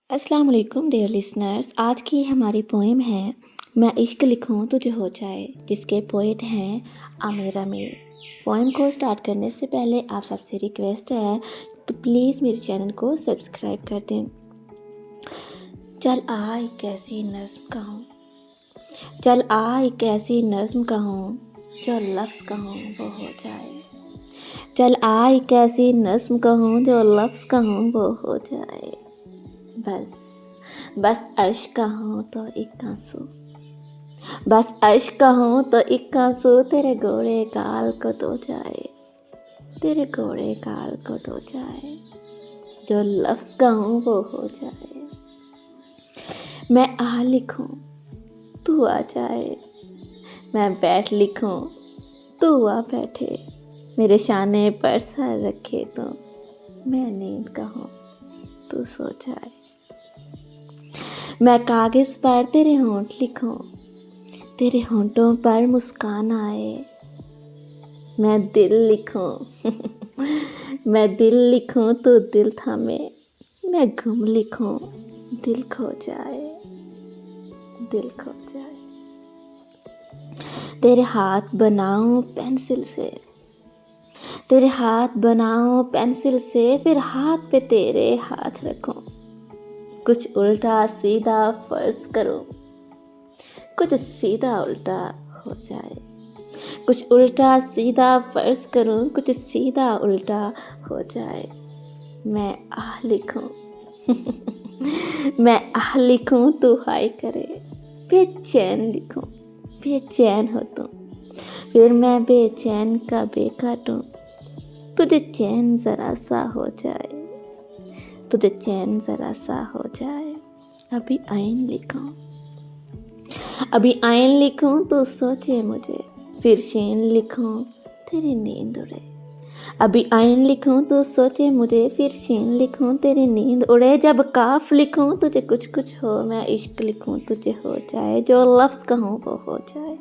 अस्सलाम वालेकुम dear listeners. आज की हमारी पोएम है मैं इश्क लिखूं तुझे हो जाए, जिसके पोइट हैं आमिर अमीर। पोएम को स्टार्ट करने से पहले आप सबसे रिक्वेस्ट है कि प्लीज़ मेरे चैनल को सब्सक्राइब कर दें। चल आ एक ऐसी नज़्म कहूँ, चल आ एक ऐसी नज़्म कहूँ, जो लफ्ज़ कहूँ वो हो जाए। चल आ एक ऐसी नज़्म कहूँ, जो लफ्ज़ कहूँ वो हो जाए। बस अश्क कहूँ तो एक आंसू, बस अश्क कहूँ तो एक आंसू तेरे गोरे गाल को धो जाए, तेरे गोरे गाल को धो जाए। जो लफ्ज़ कहूँ वो हो जाए। मैं आ लिखूँ तू आ जाए, मैं बैठ लिखूँ तू आ बैठे, मेरे शाने पर सर रखे तो मैं नींद कहूँ तू सो जाए। मैं कागज़ पर तेरे होंठ लिखूं, तेरे होंठों पर मुस्कान आए। मैं दिल लिखूं मैं दिल लिखूं तो दिल थामे, मैं गुम लिखूं दिल खो जाए, दिल खो जाए। तेरे हाथ बनाऊं पेंसिल से, तेरे हाथ बनाऊं पेंसिल से, फिर हाथ पे तेरे हाथ रखूं। कुछ उल्टा सीधा फर्ज करूं, कुछ सीधा उल्टा हो जाए। कुछ उल्टा सीधा फर्ज करूं, कुछ सीधा उल्टा हो जाए। मैं आह लिखूं मैं आह लिखूं तू हाय करे, बेचैन लिखूं बेचैन हो तुम, फिर मैं बेचैन का बे काटूं। तुझे चैन ज़रा सा हो जाए, तुझे चैन ज़रा सा हो जाए। अभी आइन लिखूं, अभी आइन लिखूं तो सोचे मुझे, फिर शीन लिखूं तेरी नींद उड़े। अभी आइन लिखूं तो सोचे मुझे, फिर शीन लिखूं तेरी नींद उड़े। जब काफ लिखूं तुझे कुछ कुछ हो, मैं इश्क लिखूं तुझे हो जाए। जो लफ्ज़ कहूं वो हो जाए।